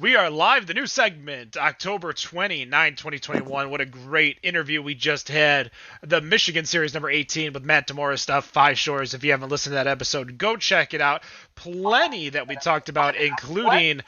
We are live, the new segment, October 29, 2021. What a great interview we just had. The Michigan Series number 18 with Matt DeMora stuff, 5 Shores. If you haven't listened to that episode, go check it out. Plenty that we talked about, including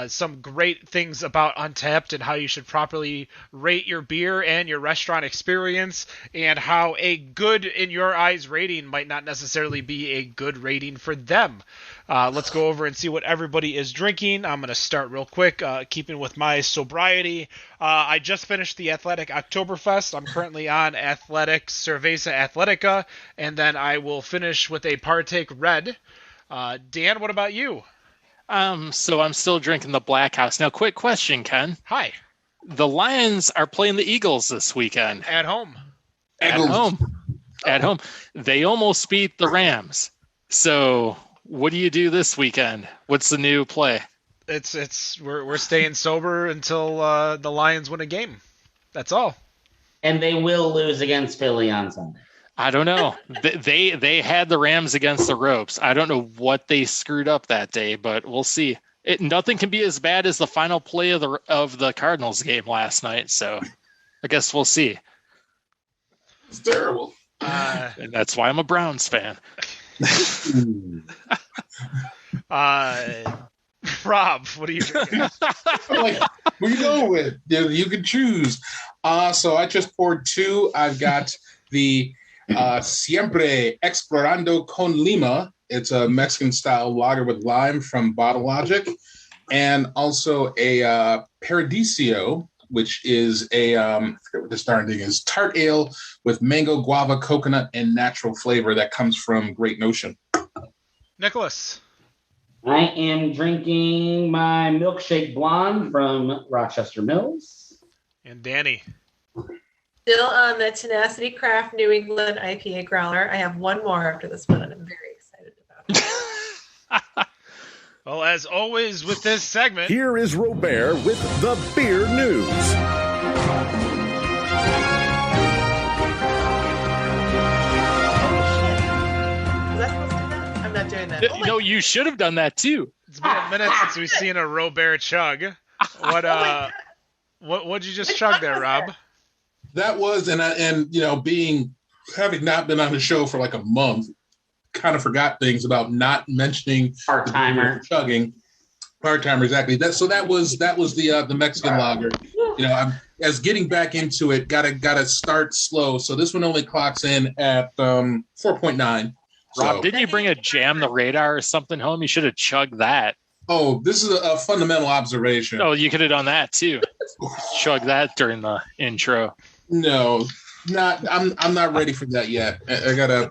some great things about Untapped and how you should properly rate your beer and your restaurant experience, and how a good, in your eyes, rating might not necessarily be a good rating for them. Let's go over and see what everybody is drinking. I'm going to start real quick, keeping with my sobriety. I just finished the Athletic Oktoberfest. I'm currently on Athletic Cerveza Atletica, and then I will finish with a Partake Red. Dan, what about you? So I'm still drinking the Black House. Now, quick question, Ken. Hi. The Lions are playing the Eagles this weekend. At home. At home. They almost beat the Rams. So what do you do this weekend? What's the new play? We're staying sober until the Lions win a game. That's all. And they will lose against Philly on Sunday. I don't know. They had the Rams against the ropes. I don't know what they screwed up that day, but we'll see. Nothing can be as bad as the final play of the Cardinals game last night. So I guess we'll see. It's terrible. And that's why I'm a Browns fan. Rob, what are you drinking? Like, what are you going with? You can choose. So I just poured 2. I've got the Siempre Explorando con Lima. It's a Mexican-style lager with lime from Bottle Logic. And also a Paradiso, which is I forget what the darn thing is, tart ale with mango, guava, coconut, and natural flavor that comes from Great Notion. Nicholas. I am drinking my Milkshake Blonde from Rochester Mills. And Danny. Still on the Tenacity Craft New England IPA Growler. I have one more after this one, and I'm very excited about it. Well, as always with this segment, here is Robert with the Beer News. Not doing that. No, you should have done that too. It's been a minute since we've seen a Robert chug. What'd you just chug there, Rob? That was having not been on the show for like a month, kind of forgot things about not mentioning part-timer chugging. Part-timer, exactly. That was the Mexican lager. As getting back into it, gotta start slow. So this one only clocks in at 4.9. Rob, didn't you bring a Jam the Radar or something home? You should have chugged that. Oh, this is a fundamental observation. Oh, you could have done that too. Chug that during the intro. No, not. I'm not ready for that yet. I gotta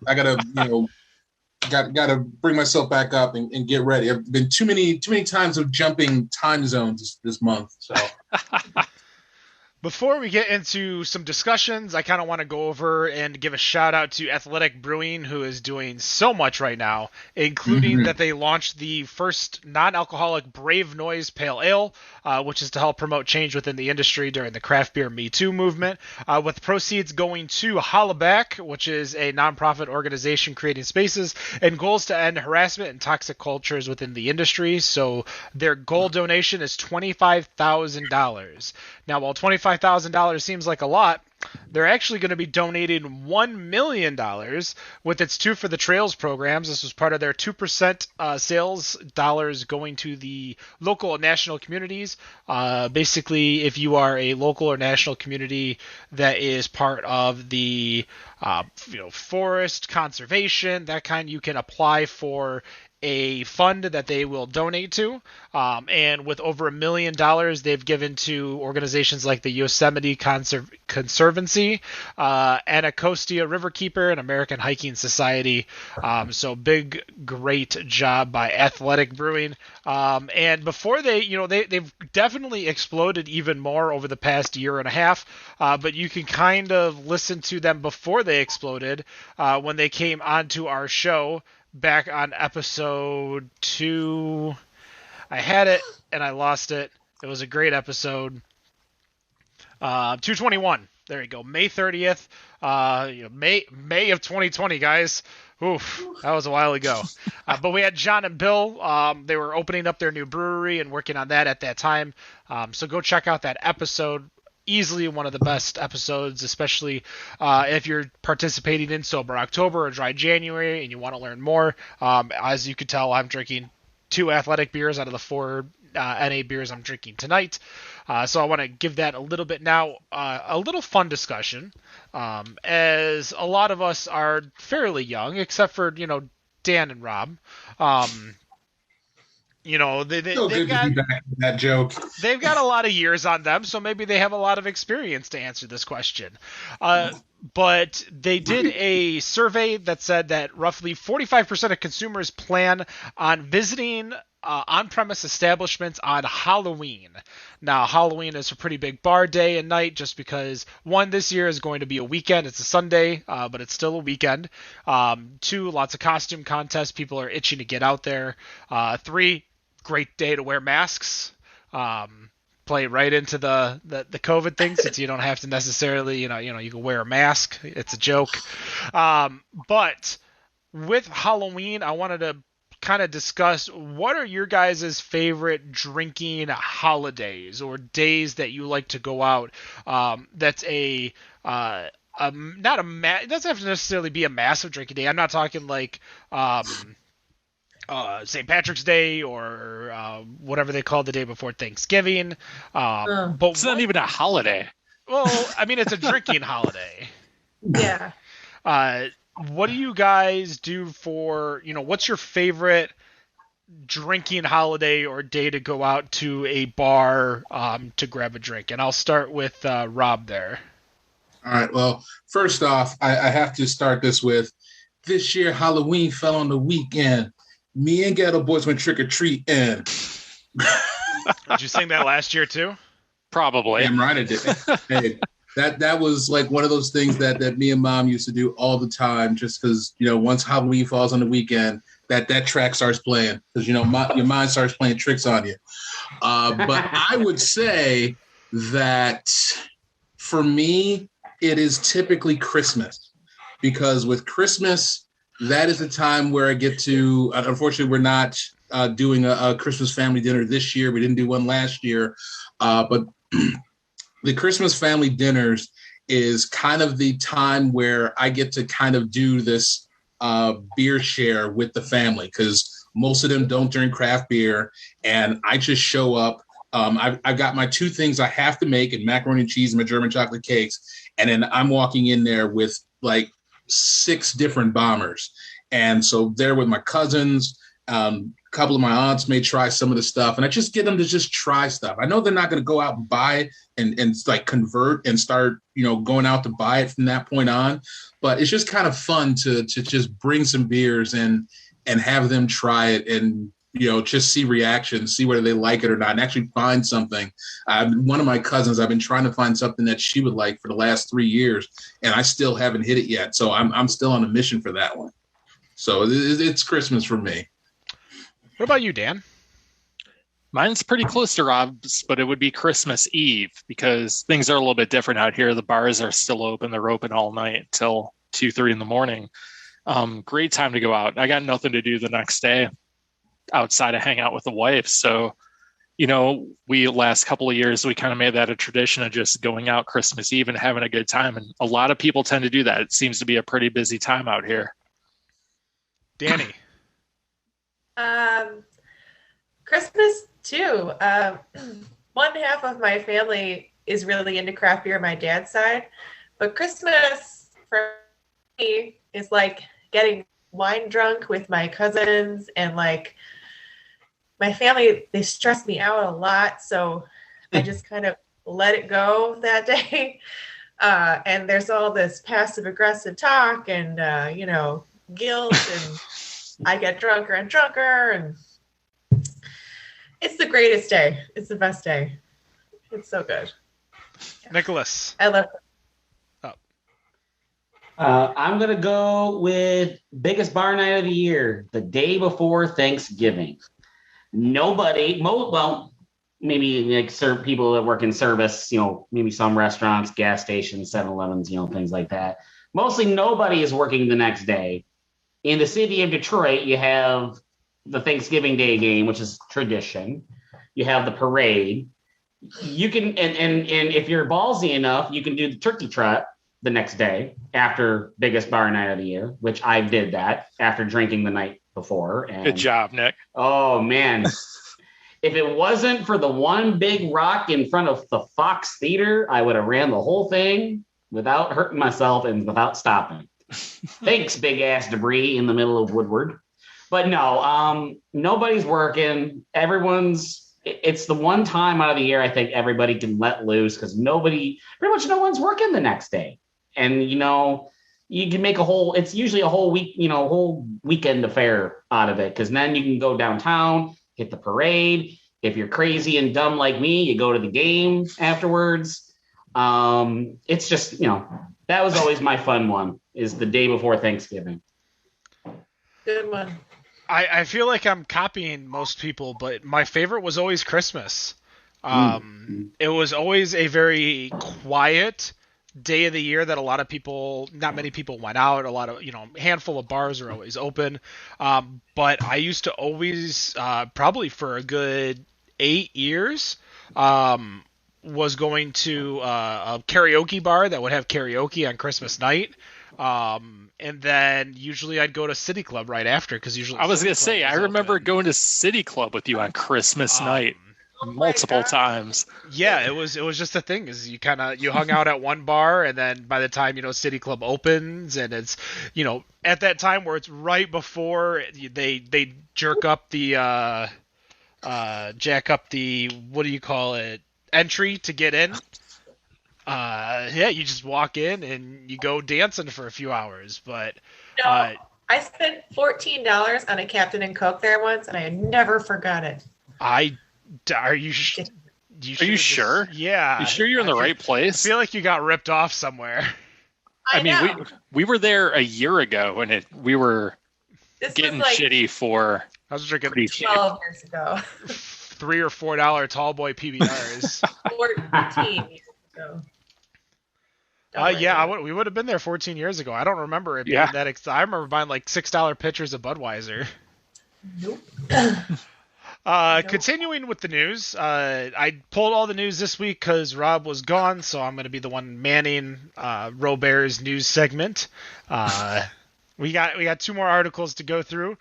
bring myself back up and get ready. I've been too many times of jumping time zones this month. So. Before we get into some discussions, I kind of want to go over and give a shout out to Athletic Brewing, who is doing so much right now, including that they launched the first non-alcoholic Brave Noise Pale Ale, which is to help promote change within the industry during the craft beer Me Too movement, with proceeds going to Hollaback, which is a nonprofit organization creating spaces and goals to end harassment and toxic cultures within the industry. So their goal donation is $25,000. Now, while $25,000 seems like a lot, they're actually going to be donating $1 million with its Two for the Trails programs. This was part of their 2% sales dollars going to the local and national communities. Basically, if you are a local or national community that is part of the forest conservation, that kind, you can apply for a fund that they will donate to, and with over $1 million they've given to organizations like the Yosemite Conservancy, Anacostia Riverkeeper, and American Hiking Society. So big, great job by Athletic Brewing. And before they've definitely exploded even more over the past year and a half, but you can kind of listen to them before they exploded, when they came onto our show back on episode 2. I had it and I lost it. It was a great episode. 221. There you go. May 30th. May of 2020, guys. Oof, that was a while ago. But we had John and Bill. They were opening up their new brewery and working on that at that time. So go check out that episode. Easily one of the best episodes, especially if you're participating in Sober October or Dry January and you want to learn more. As you could tell, I'm drinking 2 athletic beers out of the 4 NA beers I'm drinking tonight. So I want to give that a little bit now, a little fun discussion, as a lot of us are fairly young, except for, Dan and Rob. They've got that joke. They've got a lot of years on them, so maybe they have a lot of experience to answer this question. But they did a survey that said that roughly 45% of consumers plan on visiting on-premise establishments on Halloween. Now, Halloween is a pretty big bar day and night just because, 1, this year is going to be a weekend. It's a Sunday, but it's still a weekend. 2, lots of costume contests. People are itching to get out there. 3, great day to wear masks. Play right into the COVID thing, since you don't have to necessarily, you can wear a mask. It's a joke. But with Halloween, I wanted to kind of discuss, what are your guys' favorite drinking holidays or days that you like to go out? That's it doesn't have to necessarily be a massive drinking day. I'm not talking like St. Patrick's Day or whatever they call the day before Thanksgiving. But it's not even a holiday. Well, I mean, it's a drinking holiday. Yeah. What do you guys do for, what's your favorite drinking holiday or day to go out to a bar to grab a drink? And I'll start with Rob there. All right. Well, first off, I have to start this year Halloween fell on the weekend. Me and Ghetto Boys went trick-or-treating. Did you sing that last year too? Probably. Damn right I did. Hey, that was like one of those things that me and Mom used to do all the time, just because, once Halloween falls on the weekend, that track starts playing, because, your mind starts playing tricks on you. But I would say that for me, it is typically Christmas, because with Christmas, that is the time where I get to, unfortunately, we're not doing a Christmas family dinner this year. We didn't do one last year. But the Christmas family dinners is kind of the time where I get to kind of do this beer share with the family, because most of them don't drink craft beer. And I just show up. I've got my 2 things I have to make, and macaroni and cheese and my German chocolate cakes. And then I'm walking in there with like 6 different bombers. And so there with my cousins, a couple of my aunts may try some of the stuff, and I just get them to just try stuff. I know they're not going to go out and buy and like convert and start, going out to buy it from that point on. But it's just kind of fun to just bring some beers and have them try it and, just see reactions, see whether they like it or not, and actually find something. One of my cousins, I've been trying to find something that she would like for the last 3 years, and I still haven't hit it yet. So I'm still on a mission for that one. So it's Christmas for me. What about you, Dan? Mine's pretty close to Rob's, but it would be Christmas Eve, because things are a little bit different out here. The bars are still open. They're open all night till 2-3 in the morning. Great time to go out. I got nothing to do the next day outside of hang out with the wife. So, we last couple of years, we kind of made that a tradition of just going out Christmas Eve and having a good time. And a lot of people tend to do that. It seems to be a pretty busy time out here. Danny. Christmas too. One half of my family is really into craft beer, my dad's side, but Christmas for me is like getting wine drunk with my cousins, and like my family, they stress me out a lot, so I just kind of let it go that day. And there's all this passive aggressive talk and guilt, and I get drunker and drunker, and it's the greatest day. It's the best day. It's so good. Nicholas. I love it. I'm going to go with biggest bar night of the year, the day before Thanksgiving. Most maybe like people that work in service, maybe some restaurants, gas stations, 7-Elevens, things like that. Mostly nobody is working the next day. In the city of Detroit, you have the Thanksgiving Day game, which is tradition. You have the parade. You can, and if you're ballsy enough, you can do the turkey trot the next day after biggest bar night of the year, which I did that after drinking the night before. And, good job, Nick. Oh, man. If it wasn't for the one big rock in front of the Fox Theater, I would have ran the whole thing without hurting myself and without stopping. Thanks, big ass debris in the middle of Woodward. But no, nobody's working. It's the one time out of the year I think everybody can let loose because pretty much no one's working the next day. And, you can make it's usually a whole week, whole weekend affair out of it because then you can go downtown, hit the parade. If you're crazy and dumb like me, you go to the game afterwards. It's just, that was always my fun one, is the day before Thanksgiving. Good one. I feel like I'm copying most people, but my favorite was always Christmas. It was always a very quiet day of the year that not many people went out. A lot of, handful of bars are always open. But I used to always, probably for a good 8 years, was going to a karaoke bar that would have karaoke on Christmas night. And then usually I'd go to City Club right after because usually I was going to say, I remember going to City Club with you on Christmas night multiple times. Yeah, it was just a thing is you hung out at one bar and then by the time, City Club opens and it's, at that time where it's right before they jack up the, what do you call it? Entry to get in. You just walk in and you go dancing for a few hours. But I spent $14 on a Captain and Coke there once, and I never forgot it. Are you sure? Yeah. You sure you're in the right place? I feel like you got ripped off somewhere. I mean, we were there a year ago, and we were getting shitty for. I was drinking 12 years ago. $3 or $4 tall boy PBRs. 14 years ago. We would have been there 14 years ago. I don't remember it being that. I remember buying like $6 pitchers of Budweiser. Nope. Continuing with the news, I pulled all the news this week because Rob was gone, so I'm going to be the one manning Robert's news segment. We got 2 more articles to go through.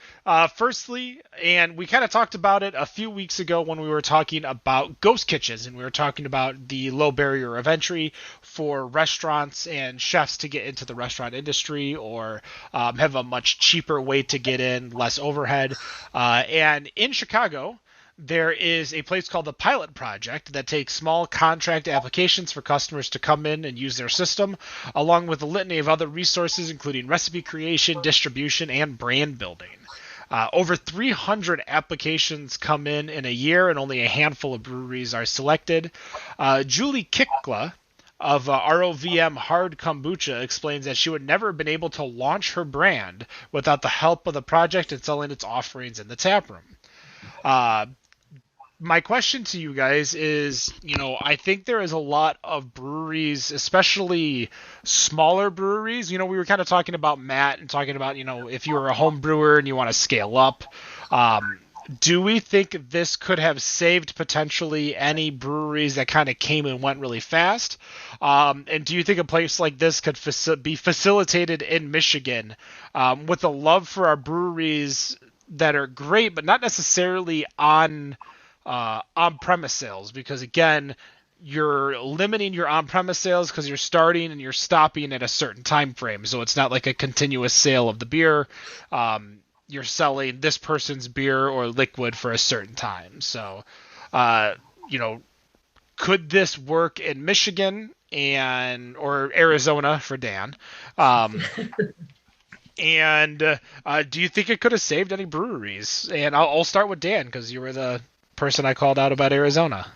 Firstly, and we kind of talked about it a few weeks ago when we were talking about ghost kitchens, and we were talking about the low barrier of entry for restaurants and chefs to get into the restaurant industry or have a much cheaper way to get in, less overhead. And in Chicago, there is a place called the Pilot Project that takes small contract applications for customers to come in and use their system, along with a litany of other resources, including recipe creation, distribution, and brand building. Over 300 applications come in a year, and only a handful of breweries are selected. Julie Kikla of ROVM Hard Kombucha explains that she would never have been able to launch her brand without the help of the project and selling its offerings in the taproom. My question to you guys is, I think there is a lot of breweries, especially smaller breweries. We were kind of talking about Matt and talking about, if you were a home brewer and you want to scale up. Do we think this could have saved potentially any breweries that kind of came and went really fast? And do you think a place like this could be facilitated in Michigan with a love for our breweries that are great, but not necessarily on-premise sales, because again, you're limiting your on-premise sales because you're starting and you're stopping at a certain time frame. So it's not like a continuous sale of the beer. You're selling this person's beer or liquid for a certain time. So, could this work in Michigan or Arizona for Dan? And do you think it could have saved any breweries? And I'll start with Dan because you were the person I called out about Arizona.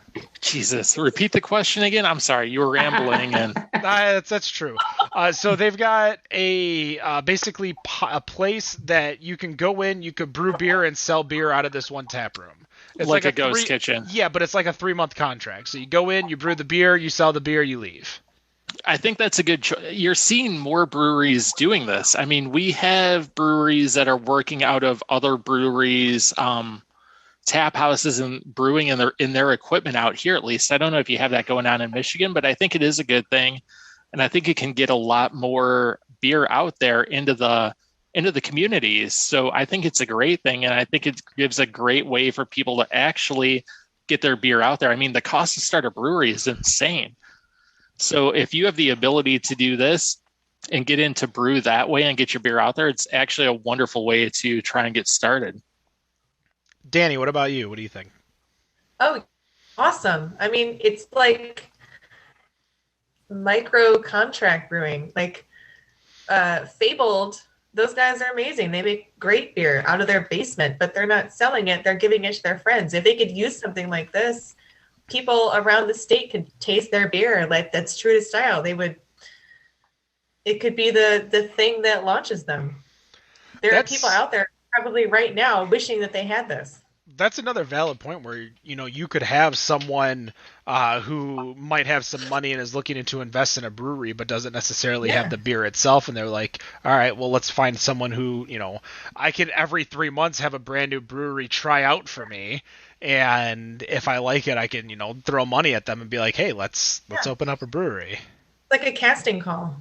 Jesus, repeat the question again. I'm sorry, you were rambling. And that's true. So they've got basically a place that you can go in, you could brew beer and sell beer out of this one tap room. It's like a ghost kitchen. Yeah, but it's like a 3-month contract. So you go in, you brew the beer, you sell the beer, you leave. I think that's a good You're seeing more breweries doing this. I mean, we have breweries that are working out of other breweries, tap houses and brewing in their equipment out here, at least. I don't know if you have that going on in Michigan, but I think it is a good thing. And I think it can get a lot more beer out there into the communities. So I think it's a great thing. And I think it gives a great way for people to actually get their beer out there. I mean, the cost to start a brewery is insane. So if you have the ability to do this and get into brew that way and get your beer out there, it's actually a wonderful way to try and get started. Danny, what about you? What do you think? Oh, awesome. I mean, it's like micro contract brewing. Like Fabled, those guys are amazing. They make great beer out of their basement, but they're not selling it. They're giving it to their friends. If they could use something like this, people around the state could taste their beer like that's true to style. It could be the thing that launches them. There are people out there probably right now wishing that they had this. That's another valid point where, you could have someone who might have some money and is looking to invest in a brewery but doesn't necessarily have the beer itself, and they're like, all right, well, let's find someone who, I can every 3 months have a brand new brewery try out for me, and if I like it, I can, throw money at them and be like, hey, let's open up a brewery. It's like a casting call.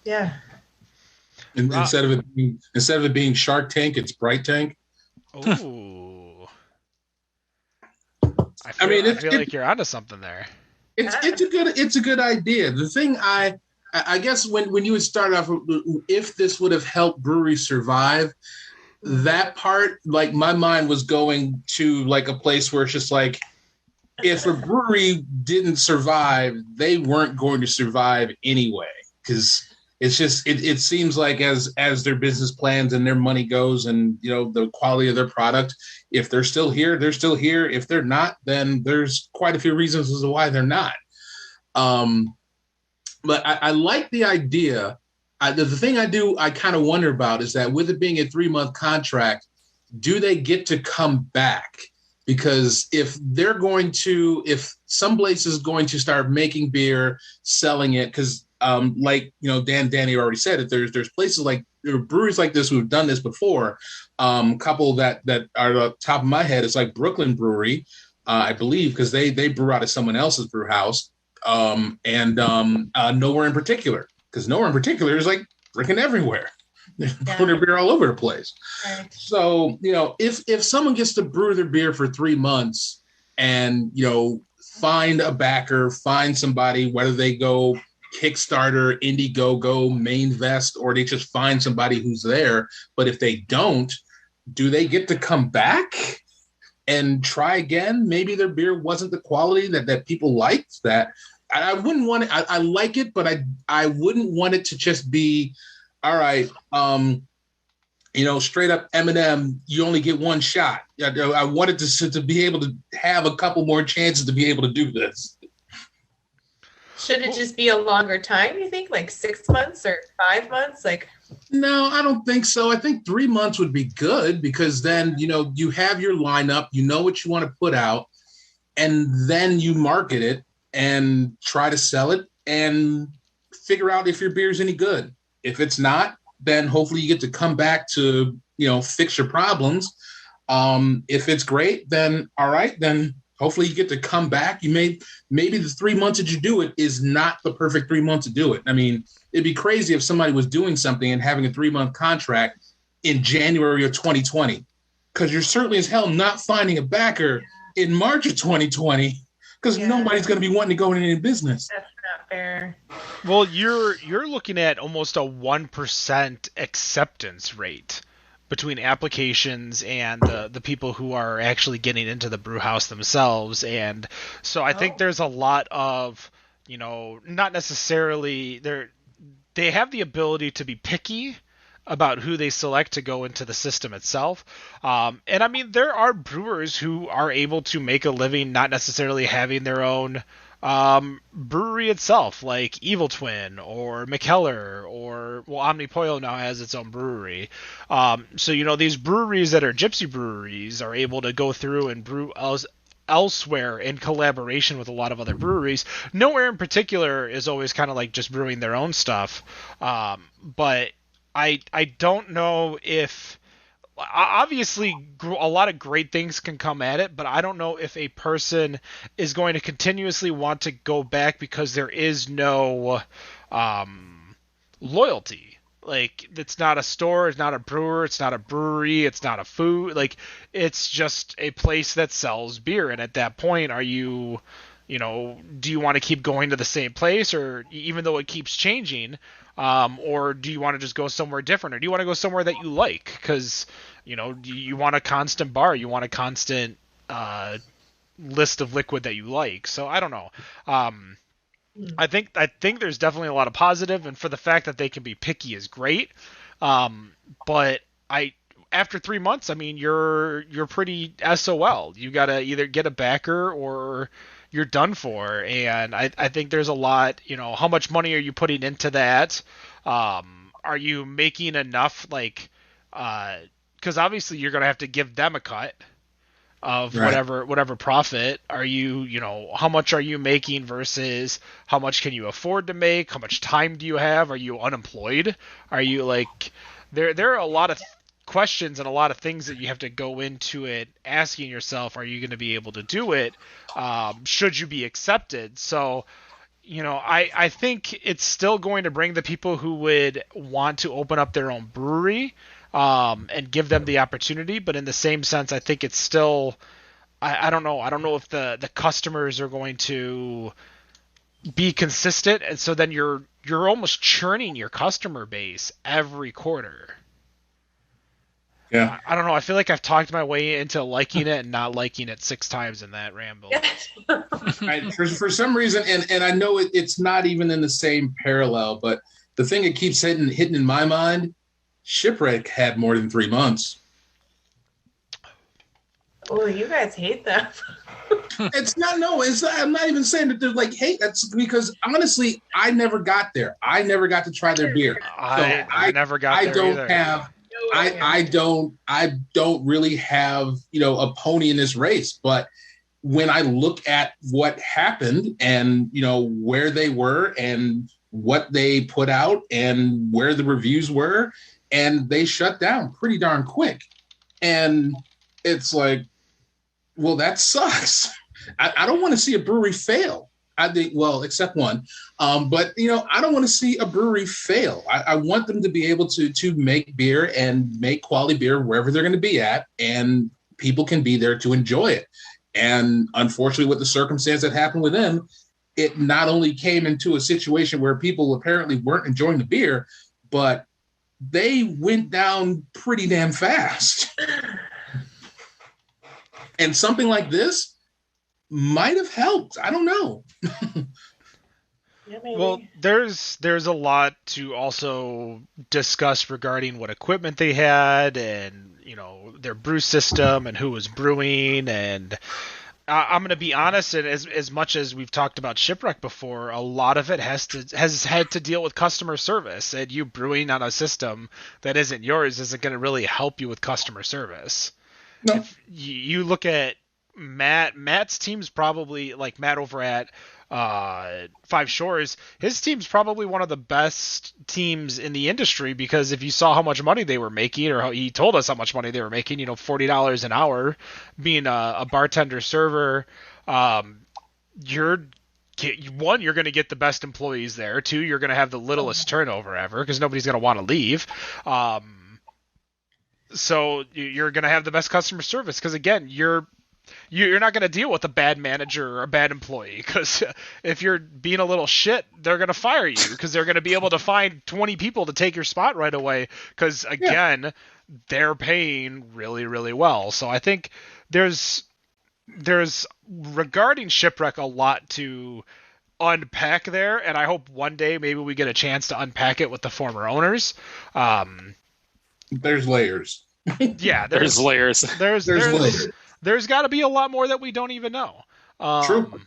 Yeah. And instead of it being Shark Tank, it's Bright Tank. Ooh. I feel like you're onto something there. It's a good idea. The thing I guess when you would start off, if this would have helped breweries survive, that part, like, my mind was going to like a place where it's just like, if a brewery didn't survive, they weren't going to survive anyway, because it's just it seems like as their business plans and their money goes, and the quality of their product, if they're still here, they're still here. If they're not, then there's quite a few reasons as to why they're not. But I like the idea. The thing I kind of wonder about is that with it being a 3-month contract, do they get to come back? Because if some place is going to start making beer, selling it, because Danny already said it, there's places like breweries like this who've done this before. Couple that are the top of my head is like Brooklyn Brewery, I believe, because they brew out of someone else's brew house, and Nowhere in Particular, because Nowhere in Particular is like freaking everywhere. They're putting their beer all over the place. Right. So, if someone gets to brew their beer for 3 months and, find a backer, find somebody, whether they go Kickstarter, Indiegogo, Mainvest, or they just find somebody who's there. But if they don't, do they get to come back and try again? Maybe their beer wasn't the quality that people liked. That I wouldn't want it. I like it, but I wouldn't want it to just be, all right, straight up M&M, you only get one shot. I wanted to be able to have a couple more chances to be able to do this. Should it just be a longer time, you think? Like 6 months or 5 months? No, I don't think so. I think 3 months would be good, because then, you have your lineup, you know what you want to put out, and then you market it and try to sell it and figure out if your beer is any good. If it's not, then hopefully you get to come back to, fix your problems. If it's great, then all right, then hopefully you get to come back. Maybe the 3 months that you do it is not the perfect 3 months to do it. I mean, it'd be crazy if somebody was doing something and having a 3-month contract in January of 2020, because you're certainly as hell not finding a backer in March of 2020, because nobody's going to be wanting to go into any business. That's not fair. Well, you're looking at almost a 1% acceptance rate between applications and the people who are actually getting into the brew house themselves. And so I think there's a lot of, not necessarily they have the ability to be picky about who they select to go into the system itself. And I mean, there are brewers who are able to make a living not necessarily having their own brewery itself, like Evil Twin or McKellar or Omnipollo now has its own brewery. So these breweries that are gypsy breweries are able to go through and brew elsewhere in collaboration with a lot of other breweries. Nowhere in particular is always kind of like just brewing their own stuff. But I don't know if obviously a lot of great things can come at it, but I don't know if a person is going to continuously want to go back because there is no loyalty. Like, it's not a store, it's not a brewer, it's not a brewery, it's not a food. Like, it's just a place that sells beer. And at that point, do you want to keep going to the same place, or even though it keeps changing, or do you want to just go somewhere different, or do you want to go somewhere that you like? Because, you want a constant bar, you want a constant list of liquid that you like. So I don't know. I think there's definitely a lot of positive, and for the fact that they can be picky is great. But after 3 months, I mean, you're pretty SOL. You gotta either get a backer or you're done for. And I think there's a lot. How much money are you putting into that? Are you making enough? Because obviously you're gonna have to give them a cut of Right. whatever profit. Are you, how much are you making versus how much can you afford to make? How much time do you have? Are you unemployed? Are you there are a lot of questions and a lot of things that you have to go into it asking yourself, are you going to be able to do it? Should you be accepted? So, I think it's still going to bring the people who would want to open up their own brewery, and give them the opportunity. But in the same sense, I think it's still, I don't know. I don't know if the customers are going to be consistent. And so then you're almost churning your customer base every quarter. Yeah. I don't know. I feel like I've talked my way into liking it and not liking it 6 times in that ramble. For some reason, and I know it's not even in the same parallel, but the thing that keeps hitting in my mind, Shipwreck had more than 3 months. Oh, you guys hate them. I'm not even saying that they're like hate. That's because honestly, I never got there. I never got to try their beer. I never got there either. I don't really have, a pony in this race, but when I look at what happened and, where they were and what they put out and where the reviews were, and they shut down pretty darn quick. And it's like, well, that sucks. I don't want to see a brewery fail. I think, well, except one. But, I don't want to see a brewery fail. I want them to be able to make beer and make quality beer wherever they're going to be at, and people can be there to enjoy it. And unfortunately, with the circumstance that happened with them, it not only came into a situation where people apparently weren't enjoying the beer, but they went down pretty damn fast. And something like this might have helped. I don't know. Yeah, maybe. Well, there's a lot to also discuss regarding what equipment they had and, their brew system and who was brewing. And I'm going to be honest, and as much as we've talked about Shipwreck before, a lot of it has had to deal with customer service, and you brewing on a system that isn't yours isn't going to really help you with customer service. No. If you look at Matt's team's probably, like Matt over at Five Shores, his team's probably one of the best teams in the industry, because if you saw how much money they were making, or how he told us how much money they were making, $40 an hour being a bartender server, you're going to get the best employees there. 2, you're going to have the littlest turnover ever because nobody's going to want to leave. So you're going to have the best customer service because, again, you're not going to deal with a bad manager or a bad employee, because if you're being a little shit, they're going to fire you because they're going to be able to find 20 people to take your spot right away because, again, they're paying really, really well. So I think there's regarding Shipwreck a lot to unpack there, and I hope one day maybe we get a chance to unpack it with the former owners. There's layers. Yeah, There's layers. There's layers. There's got to be a lot more that we don't even know. True.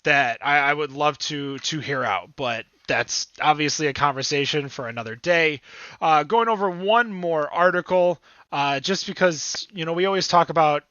that I would love to hear out, but that's obviously a conversation for another day. Going over one more article, just because we always talk about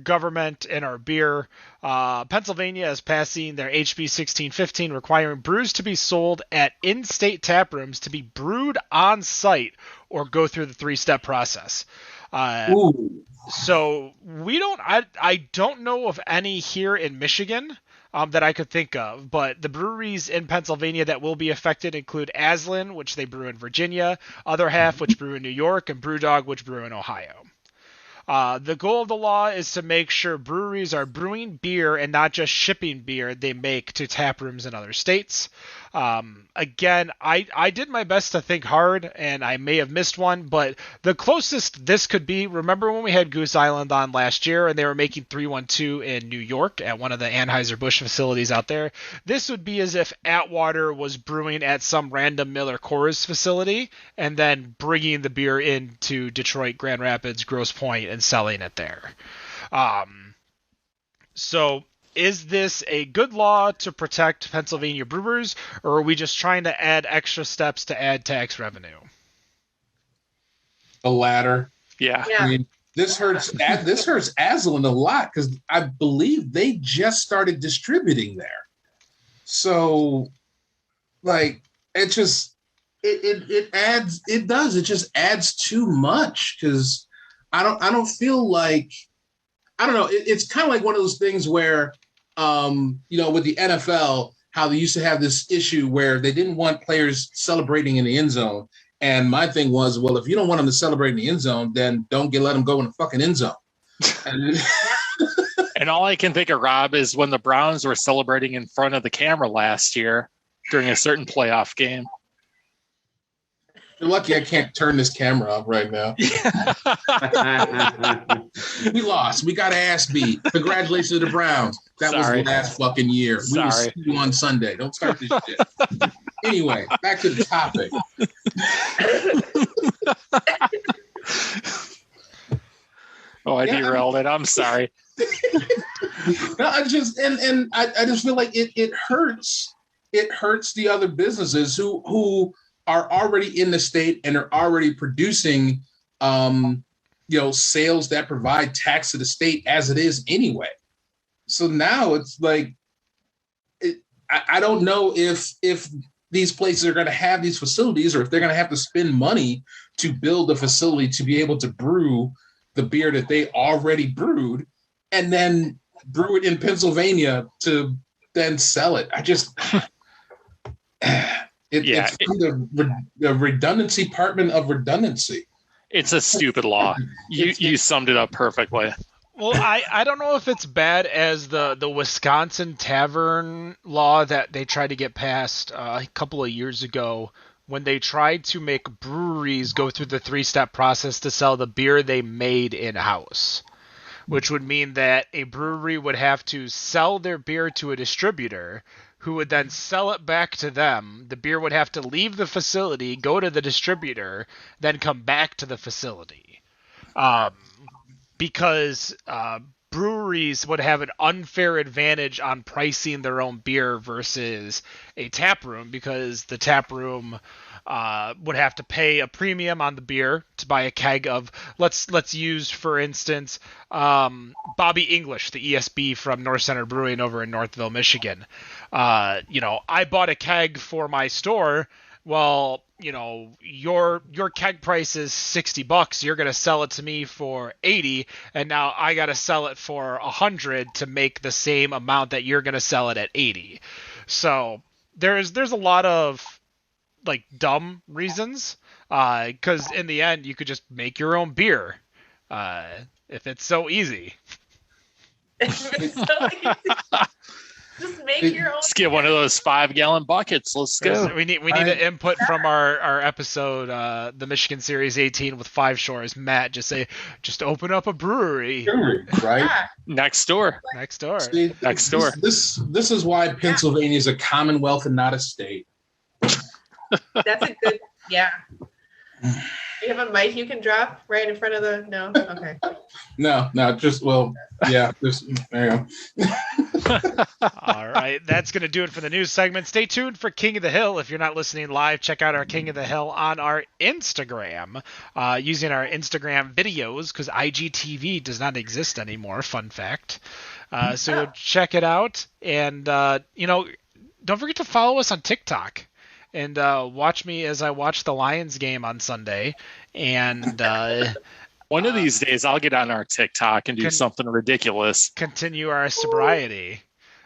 government in our beer. Pennsylvania is passing their HB 1615 requiring brews to be sold at in-state tap rooms to be brewed on site or go through the 3-step process. So I don't know of any here in Michigan that I could think of, but the breweries in Pennsylvania that will be affected include Aslan, which they brew in Virginia, Other Half, which brew in New York, and Brewdog, which brew in Ohio. The goal of the law is to make sure breweries are brewing beer and not just shipping beer they make to tap rooms in other states. Again, I did my best to think hard, and I may have missed one, but the closest this could be, remember when we had Goose Island on last year and they were making 312 in New York at one of the Anheuser-Busch facilities out there? This would be as if Atwater was brewing at some random Miller Coors facility and then bringing the beer into Detroit, Grand Rapids, Grosse Pointe, and selling it there. So is this a good law to protect Pennsylvania brewers, or are we just trying to add extra steps to add tax revenue? The latter. Yeah. I mean, this hurts Aslan a lot because I believe they just started distributing there. So, like, it just it adds too much because I don't feel like, I don't know. It's kind of like one of those things where, with the NFL, how they used to have this issue where they didn't want players celebrating in the end zone. And my thing was, well, if you don't want them to celebrate in the end zone, then don't let them go in the fucking end zone. And all I can think of, Rob, is when the Browns were celebrating in front of the camera last year during a certain playoff game. You're lucky I can't turn this camera off right now. We lost. We got ass beat. Congratulations to the Browns. That was last fucking year. We will see you on Sunday. Don't start this shit. Anyway, back to the topic. I derailed it. I'm sorry. No, I just feel like it hurts. It hurts the other businesses who are already in the state and are already producing, sales that provide tax to the state as it is anyway. So now it's like, I don't know if these places are going to have these facilities or if they're going to have to spend money to build a facility to be able to brew the beer that they already brewed and then brew it in Pennsylvania to then sell it. I just... It's from the redundancy department of redundancy. It's a stupid law. You summed it up perfectly. Well, I don't know if it's bad as the Wisconsin tavern law that they tried to get passed a couple of years ago when they tried to make breweries go through the 3-step process to sell the beer they made in-house, which would mean that a brewery would have to sell their beer to a distributor who would then sell it back to them. The beer would have to leave the facility, go to the distributor, then come back to the facility. Because breweries would have an unfair advantage on pricing their own beer versus a tap room, because the tap room would have to pay a premium on the beer to buy a keg of, let's use, for instance, Bobby English, the ESB from North Center Brewing over in Northville, Michigan. I bought a keg for my store. Well, your keg price is $60. You're going to sell it to me for $80, and now I got to sell it for $100 to make the same amount that you're going to sell it at $80. So there's a lot of like dumb reasons, because in the end you could just make your own beer if it's so easy. Just make your own. Let's get one of those 5-gallon buckets. Let's go. We need an input from our episode, the Michigan Series 18 with 5 Shores. Matt, just open up a brewery. Right? Next door. See, next door. This is why Pennsylvania is a commonwealth and not a state. That's a good, yeah. You have a mic you can drop right in front of the, no? Okay. No, just, well, yeah, there you go. All right. That's going to do it for the news segment. Stay tuned for King of the Hill. If you're not listening live, check out our King of the Hill on our Instagram, using our Instagram videos, because IGTV does not exist anymore. Fun fact. So check it out. And, don't forget to follow us on TikTok. And watch me as I watch the Lions game on Sunday. And one of these days, I'll get on our TikTok and do something ridiculous. Continue our sobriety.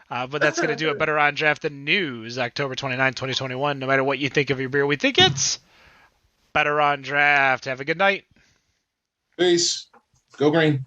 But that's going to do it. Better on Draft the News, October 29, 2021. No matter what you think of your beer, we think it's Better on Draft. Have a good night. Peace. Go green.